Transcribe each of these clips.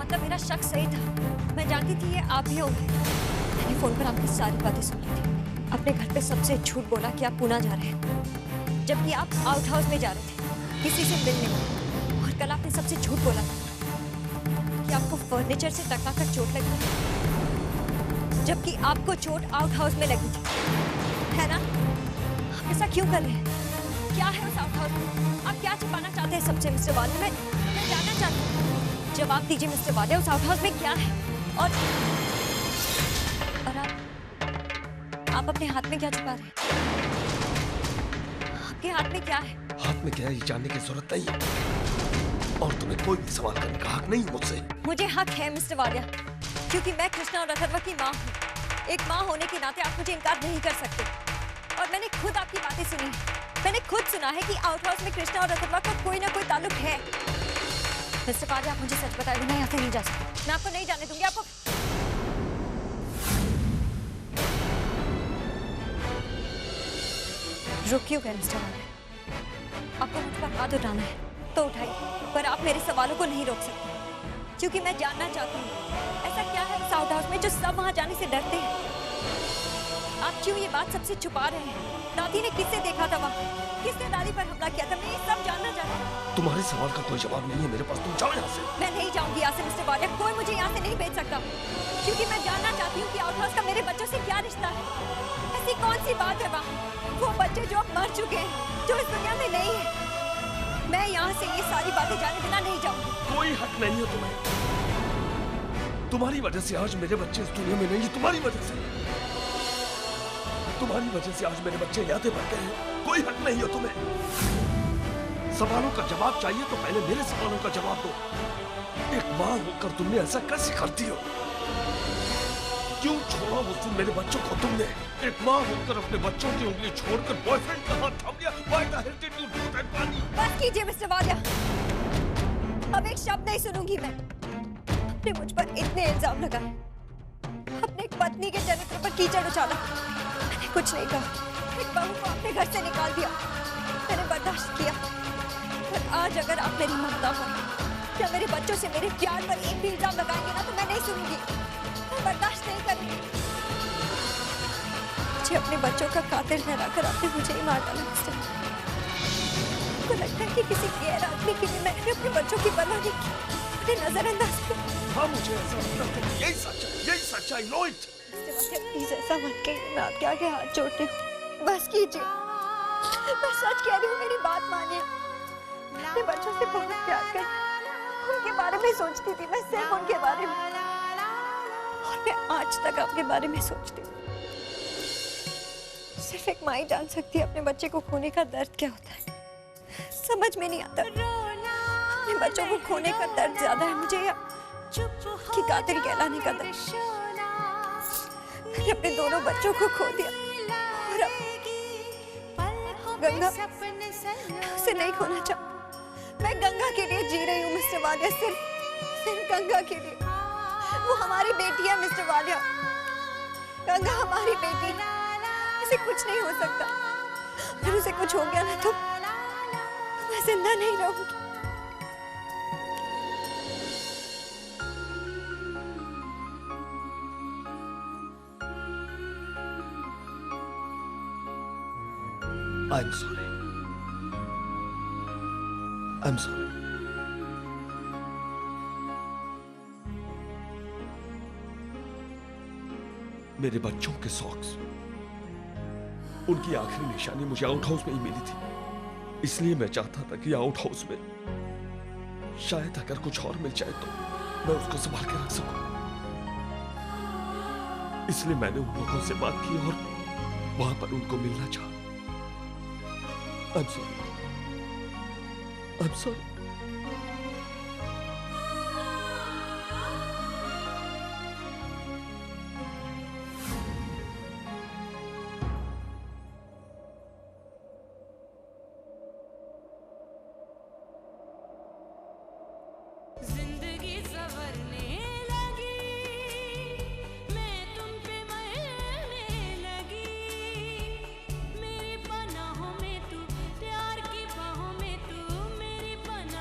मतलब मेरा शक सही था। मैं जानती थी ये आप ही होंगे। मैंने फोन पर आपकी सारी बातें सुन ली थी। अपने घर पे सबसे झूठ बोला कि आप पूना जा रहे हैं, जबकि आप आउट हाउस में जा रहे थे किसी से मिलने। और कल आपने सबसे झूठ बोला कि आपको फर्नीचर से टकराकर चोट लगी, जबकि आपको चोट आउट हाउस में लगी थी, है ना? आप ऐसा क्यों कर रहे हैं? क्या है उस आउट हाउस में? आप क्या छिपाना चाहते हैं सबसे मिस्टर वालिया? मैं जानना चाहती हूँ। जवाब दीजिए मिस्टर वालिया, उस आउट हाउस में क्या है? और आप अपने हाथ में क्या छुपा रहे हैं? आपके हाथ में क्या है? हाथ में क्या है ये जानने की जरूरत नहीं है, और तुम्हें कोई भी सवाल करने का हक नहीं मुझसे। मुझे हक है मिस्टर वालिया, क्योंकि मैं कृष्णा और अथर्वा की माँ हूँ। एक माँ होने के नाते आप मुझे इनकार नहीं कर सकते। और मैंने खुद आपकी बातें सुनी। मैंने खुद सुना है कि आउट हाउस में कृष्णा और अथर्वा का कोई ना कोई ताल्लुक है। मिस्टर वालिया, आप मुझे सच बताए बिना यहाँ से नहीं जा सकते। मैं आपको नहीं जाने दूंगी। आपको रुक क्यों गए मिस्टर वालिया? आपको मुझ पर हाथ उठाना है तो उठाइए, पर आप मेरे सवालों को नहीं रोक सकते, क्योंकि मैं जानना चाहती हूँ ऐसा क्या है उस आउट हाउस में जो सब वहाँ जाने से डरते हैं। आप क्यों ये बात सबसे छुपा रहे हैं? दादी ने किससे देखा था वहाँ? किसने दादी पर हमला किया था? मैं ये सब जानना चाहती हूँ। तुम्हारे सवाल का कोई जवाब नहीं है मेरे पास, तुम जाओ यहाँ से। मैं नहीं जाऊंगी यहाँ से मिस्टर वालिया। कोई मुझे यहाँ से नहीं भेज सकता, क्योंकि मैं जानना चाहती हूँ कि आउट हाउस का मेरे बच्चों से क्या रिश्ता है। ऐसी कौन सी बात है वहाँ? वो बच्चे जो अब मर चुके हैं, जो इस दुनिया में नहीं है। मैं यहाँ से ये सारी बातें जाने बिना नहीं जाऊंगी। कोई हक नहीं है तुम्हें। तुम्हारी वजह से आज मेरे बच्चे इस दुनिया में नहीं है। तुम्हारी वजह से आज मेरे बच्चे यादें बन गए हैं। कोई हक नहीं है तुम्हें। सवालों का जवाब चाहिए तो पहले मेरे सवालों का जवाब दो। एक माँ होकर तुमने ऐसा कैसे करती हो? क्यों छोड़ा उस दिन मेरे बच्चों को तुमने? एक माँ होकर अपने बच्चों की उंगली छोड़कर बॉयफ्रेंड का हाथ थाम लिया। Why the hell did you do that, Pani? बस कीजिए मिस्टर वालिया, अब एक शब्द नहीं सुनूंगी मैं। आपने मुझ पर इतने इल्जाम लगाए, अपने एक पत्नी के चरित्र पर कीचड़ उछाला। मैंने कुछ नहीं कहा। एक बहू को अपने घर से निकाल दिया, मैंने बर्दाश्त किया। पर आज अगर आप मेरी ममता पर या मेरे बच्चों से मेरे प्यार पर एक भी इल्जाम लगाएंगे ना, तो मैं नहीं सुनूंगी। मैं बर्दाश्त नहीं करूंगी। मुझे अपने बच्चों का कातिल ठहराकर आपने मुझे ही मार डाला मिस्टर। मुझे लगता है कि किसी गैर आदमी के लिए मैंने अपने बच्चों की परवाह नहीं की, उन्हें नजरअंदाज किया। हाँ, मुझे ऐसा लगता है। यही सच है, I know it। प्लीज ऐसा मत कहिए, मैं आपके आगे हाथ जोड़ती हूँ। बस कीजिए, मैं सच कह रही हूँ, मेरी बात मानिए। अपने बच्चों से बहुत प्यार करती, उनके बारे में सोचती थी, मैं सिर्फ उनके बारे में। और मैं आज तक आपके बारे में सोचती हूँ। सिर्फ एक माँ ही जान सकती है अपने बच्चे को खोने का दर्द क्या होता है। समझ में नहीं आता अपने बच्चों को खोने का दर्द ज्यादा है मुझे या कि कातिल कहलाने का दर्द। मैंने अपने दोनों बच्चों को खो दिया और अब गंगा, मैं उसे नहीं खोना चाहती। मैं गंगा के लिए जी रही हूँ मिस्टर वालिया, सिर्फ गंगा के लिए। वो हमारी बेटी है मिस्टर वालिया, गंगा हमारी बेटी। उसे कुछ नहीं हो सकता। अगर उसे कुछ हो गया ना तो मैं जिंदा नहीं रहूंगी। I'm sorry. I'm sorry. मेरे बच्चों के सॉक्स, उनकी आखिरी निशानी मुझे आउट हाउस में ही मिली थी। इसलिए मैं चाहता था कि आउट हाउस में शायद अगर कुछ और मिल जाए तो मैं उसको संभाल के रख सकूं। इसलिए मैंने उन लोगों से बात की और वहां पर उनको मिलना चाहा। I'm sorry. I'm sorry. जिंदगी संवरने लगी, मैं तुम पे मरने लगी। मेरी पनाहों में तू, प्यार की बाहों में तू, मेरी पनाहों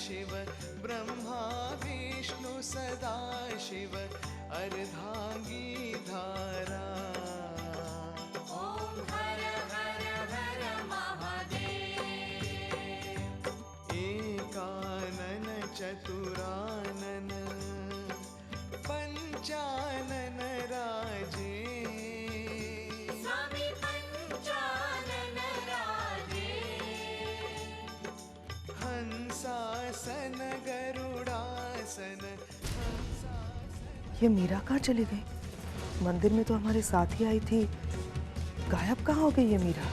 शिव ब्रह्मा विष्णु सदा शिव अर्धांगी धारा। ओम हर हर हर महादेव। एकानन चतुरानन पंचानन राजे। स्वामी पंचानन राजे। हंसासन गरुड़ासन। ये मीरा कहाँ चली गई? मंदिर में तो हमारे साथ ही आई थी, गायब कहाँ हो गई ये मीरा?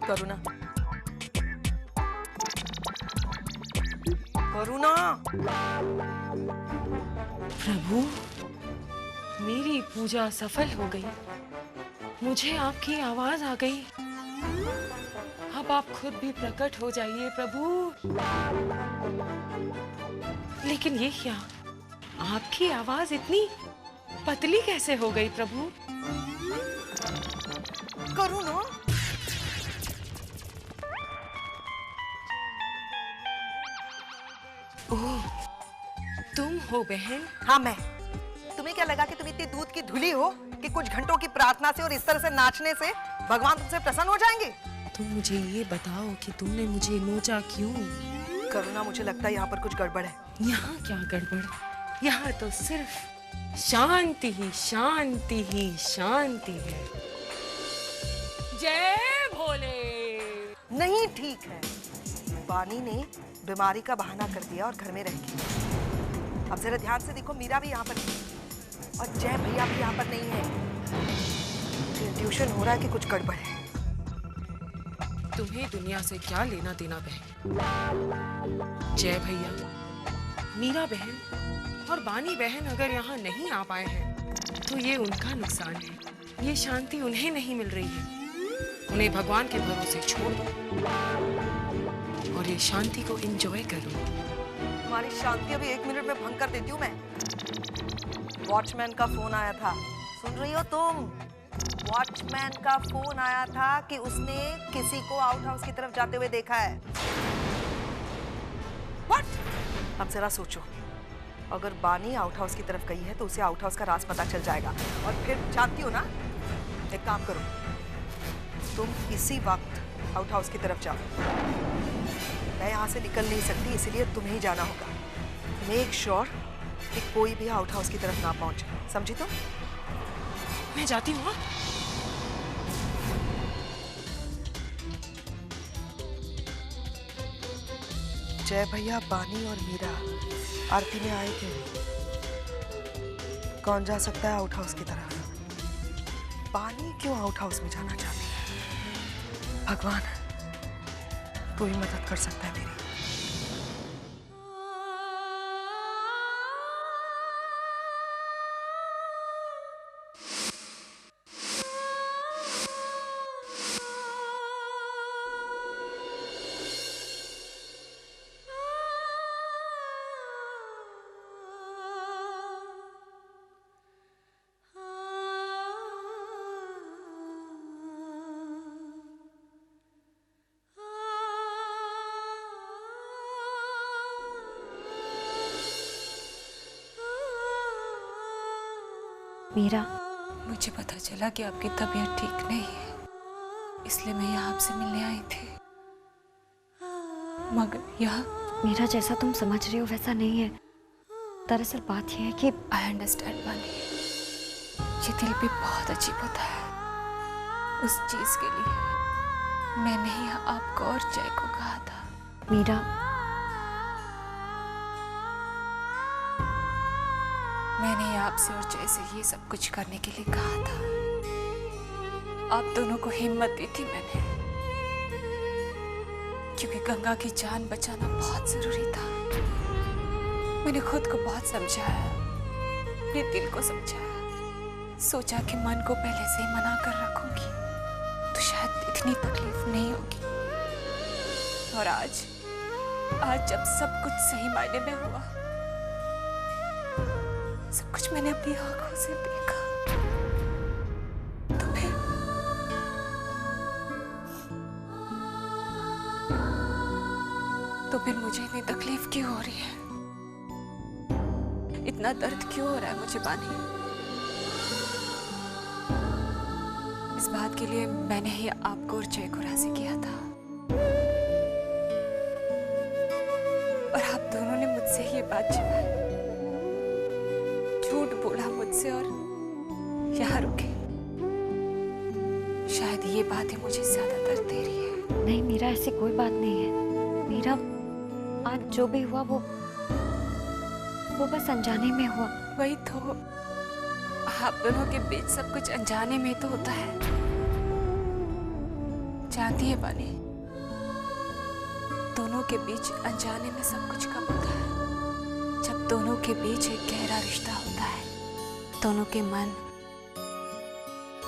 करुणा, करुणा। प्रभु, मेरी पूजा सफल हो गई। मुझे आपकी आवाज आ गई। अब आप खुद भी प्रकट हो जाइए प्रभु। लेकिन ये क्या, आपकी आवाज इतनी पतली कैसे हो गई प्रभु? करुणा, ओह, तुम हो बहन? हाँ मैं। तुम्हें क्या लगा कि तुम इतनी दूध की धुली हो कि कुछ घंटों की प्रार्थना से और इस तरह से नाचने से भगवान तुमसे प्रसन्न हो जाएंगे? तुम मुझे ये बताओ कि तुमने मुझे नोचा क्यों? करुणा, मुझे लगता है यहाँ पर कुछ गड़बड़ है। यहाँ क्या गड़बड़? यहाँ तो सिर्फ शांति ही शांति ही शांति है। जय भोले। नहीं ठीक है, बानी ने बीमारी का बहाना कर दिया और घर में रह गई। अब जरा ध्यान से देखो, मीरा भी यहाँ पर नहीं और जय भैया भी यहाँ पर नहीं है। मुझे इंट्यूशन हो रहा है कि कुछ गड़बड़ है। तुम्हें दुनिया से क्या लेना देना बहन? जय भैया, मीरा बहन और बानी बहन अगर यहाँ नहीं आ पाए हैं तो ये उनका नुकसान है। ये शांति उन्हें नहीं मिल रही है। उन्हें भगवान के भरोसे छोड़ दो और ये शांति को एंजॉय करो। तुम्हारी शांति अभी 1 मिनट में भंग कर देती हूँ मैं। वॉचमैन का फोन आया था, सुन रही हो तुम? वॉचमैन का फोन आया था कि उसने किसी को आउट हाउस की तरफ जाते हुए देखा है। What? अब जरा सोचो, अगर बानी आउट हाउस की तरफ गई है तो उसे आउट हाउस का राज पता चल जाएगा और फिर जानती हो ना, एक काम करो, तुम इसी वक्त आउट हाउस की तरफ जाओ। मैं यहाँ से निकल नहीं सकती, इसलिए तुम्हें ही जाना होगा। मेक श्योर कि कोई भी आउट हाउस की तरफ ना पहुंचे, समझी तुम? मैं जाती हूँ। जय भैया, बानी और मीरा आरती में आए थे। कौन जा सकता है आउट हाउस की तरफ? बानी क्यों आउट हाउस में जाना चाहती है? भगवान, तू ही मदद कर सकता है मेरी। मीरा, मुझे पता चला कि आपकी तबीयत ठीक नहीं है, इसलिए मैं यहाँ आपसे मिलने आई थी। मगर यह मीरा, जैसा तुम समझ रही हो वैसा नहीं है। दरअसल बात यह है कि आई अंडरस्टैंड बानी, ये दिल भी बहुत अजीब होता है। उस चीज के लिए मैंने ही आपको और जय को कहा था। मीरा, मैंने आपसे और जय से ये सब कुछ करने के लिए कहा था। आप दोनों को हिम्मत दी थी मैंने, क्योंकि गंगा की जान बचाना बहुत जरूरी था। मैंने खुद को बहुत समझाया, अपने दिल को समझाया, सोचा कि मन को पहले से ही मना कर रखूंगी तो शायद इतनी तकलीफ नहीं होगी। और आज जब सब कुछ सही मायने में हुआ, सब कुछ मैंने अपनी आंखों से देखा, तो फिर मुझे इतनी तकलीफ क्यों हो रही है? इतना दर्द क्यों हो रहा है मुझे बानी? इस बात के लिए मैंने ही आपको और जय को राजी किया था, और आप दोनों ने मुझसे ये बात छिपाई, झूठ बोला मुझसे और यहाँ रुके। शायद ये बात ही मुझे ज्यादा दर्द दे रही है। नहीं मीरा, ऐसी कोई बात नहीं है। मीरा, आज जो भी हुआ वो बस अनजाने में हुआ। वही तो, आप दोनों के बीच सब कुछ अनजाने में तो होता है। जानती है बानी, दोनों के बीच अनजाने में सब कुछ कब होता है? जब दोनों के बीच एक गहरा रिश्ता होता है, दोनों के मन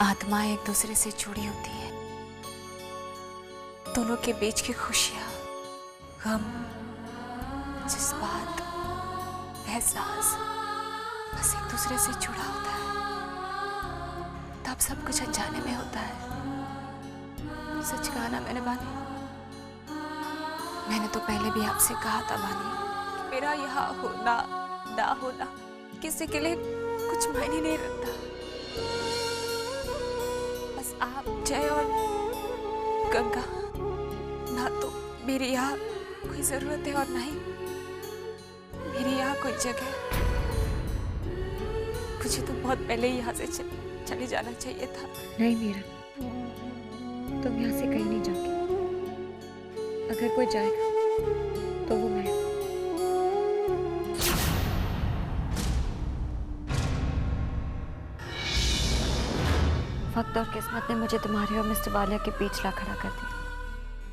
आत्मा एक दूसरे से जुड़ी होती है, दोनों के बीच की खुशियां, गम, जज्बात, एहसास बस एक दूसरे से जुड़ा होता है। तब सब कुछ अनजाने में होता है। सच कहा ना मैंने बानी? मैंने तो पहले भी आपसे कहा था बानी कि मेरा यहाँ होना ना होना किसी के लिए कुछ मायने नहीं रखता। बस आप, जय और गंगा, ना तो मेरी यहाँ कोई जरूरत है और ना ही मेरी यहाँ कोई जगह। मुझे तो बहुत पहले ही यहाँ से चले जाना चाहिए था। नहीं मीरा, तुम यहाँ से कहीं नहीं जाओगी। अगर कोई जाएगा तो वो मैं। वक्त और किस्मत ने मुझे तुम्हारे और मिस्टर वालिया के बीच ला खड़ा कर दिया,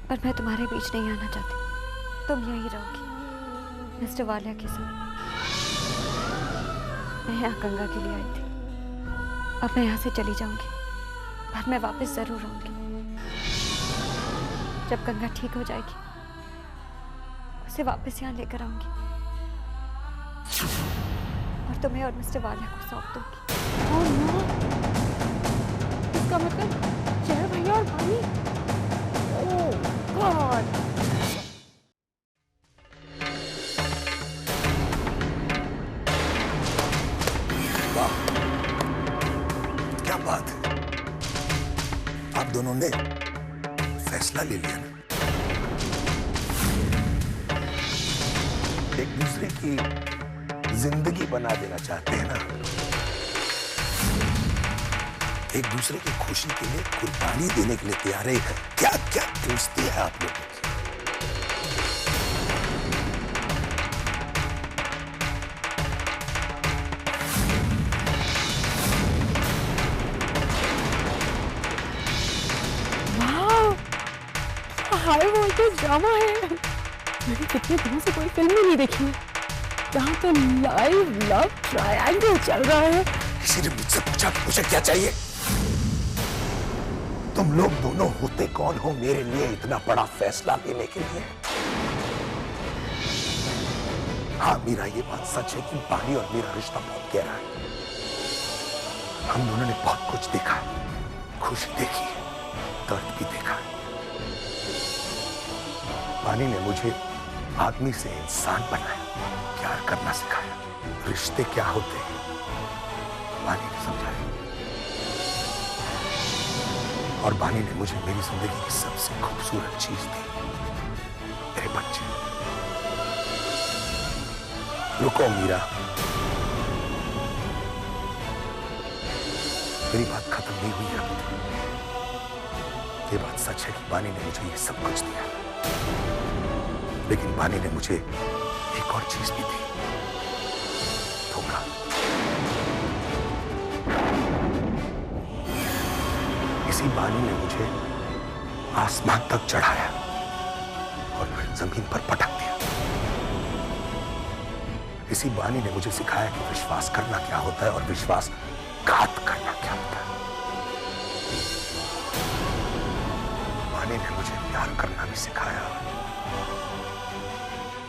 पर मैं तुम्हारे बीच नहीं आना चाहती। तुम यहीं रहोगी मिस्टर वालिया के साथ। मैं यहाँ गंगा के लिए आई थी, अब मैं यहाँ से चली जाऊंगी, पर मैं वापस जरूर आऊंगी। जब गंगा ठीक हो जाएगी, उसे वापस यहाँ लेकर आऊंगी और तुम्हें और मिस्टर वालिया को सौंप दूंगी। ओह नो, इसका मतलब जय भैया और बानी? ओह गॉड! क्या बात है, आप दोनों ने फैसला ले लिया ना? एक दूसरे की जिंदगी बना देना चाहते हैं ना? एक दूसरे की खुशी के लिए कुर्बानी देने के लिए तैयार है। क्या क्या दोस्ती है आप लोगों की? हाई वोल्टेज ड्रामा है। मैंने कितने दिनों से कोई फिल्म ही नहीं देखी है जहाँ पे लाइव लव ट्रायंगल चल रहा है। किसी ने मुझसे पूछा कि मुझे क्या चाहिए? तुम लोग दोनों होते कौन हो मेरे लिए इतना बड़ा फैसला लेने के लिए? हाँ मीरा, ये बात सच है कि बानी और मेरा रिश्ता बहुत गहरा है। हम दोनों ने बहुत कुछ देखा है, खुशी देखी है, दर्द भी देखा है। बानी ने मुझे आदमी से इंसान बनाया, प्यार करना सिखाया, रिश्ते क्या होते हैं बानी ने समझाया। और बानी ने मुझे मेरी जिंदगी की सबसे खूबसूरत चीज दी, मेरे बच्चे। रुको मीरा, मेरी बात खत्म नहीं हुई है अभी तक। ये बात सच है कि बानी ने मुझे ये सब कुछ दिया, लेकिन बानी ने मुझे एक और चीज भी दी, धोखा। इसी बानी ने मुझे आसमान तक चढ़ाया और फिर जमीन पर पटक दिया। इसी बानी ने मुझे सिखाया कि विश्वास करना क्या होता है और विश्वासघात करना क्या होता है। पानी ने मुझे प्यार करना भी सिखाया,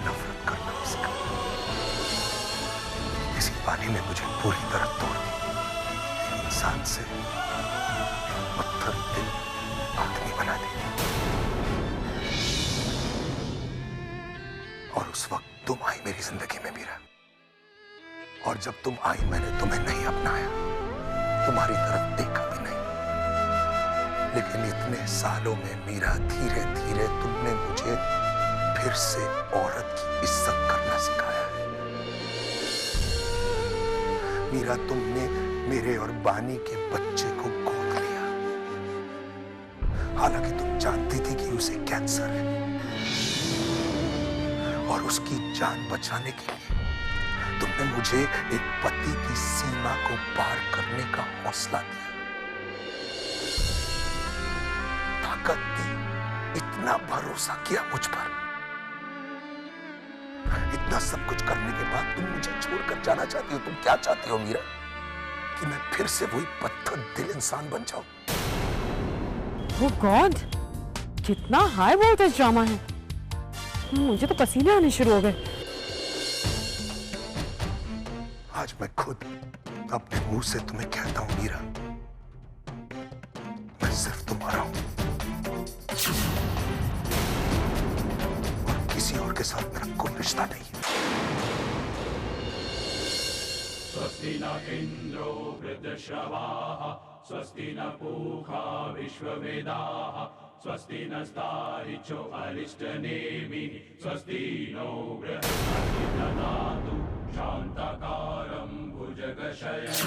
नफरत करना भी सिखाया। इसी पानी ने मुझे पूरी तरह तोड़ दी, इंसान से पत्थर दिल आदमी बना दिया। और उस वक्त तुम आई मेरी जिंदगी में मीरा, और जब तुम आई मैंने तुम्हें नहीं अपनाया, तुम्हारी तरफ देखा भी नहीं। लेकिन इतने सालों में मीरा धीरे धीरे तुमने मुझे फिर से औरत की इज्जत करना सिखाया है। मीरा तुमने मेरे और बानी के बच्चे को गोद लिया, हालांकि तुम जानती थी कि उसे कैंसर है, और उसकी जान बचाने के लिए तुमने मुझे एक पति की सीमा को पार करने का हौसला दिया, ताकत दी, इतना भरोसा किया मुझ पर। इतना सब कुछ करने के बाद तुम मुझे छोड़कर जाना चाहती हो? तुम क्या चाहती हो मीरा? कि मैं फिर से वही पत्थर दिल इंसान बन जाऊं? ओह गॉड, कितना हाई वोल्टेज ड्रामा है। मुझे तो पसीने आने शुरू हो गए। आज मैं खुद अपने मुंह से तुम्हें कहता हूं मीरा, मैं सिर्फ तुम्हारा हूं, और किसी और के साथ मेरा कोई रिश्ता नहीं है। स्वस्ति न इंद्रो वृद्धश्रवाः स्वस्ति न पूषा विश्ववेदाः स्वस्ति नस्तारिचो अरिष्टनेमिः स्वस्ति नो बृहस्पतिर्ददातु शान्ताकारं भुजगशयनम्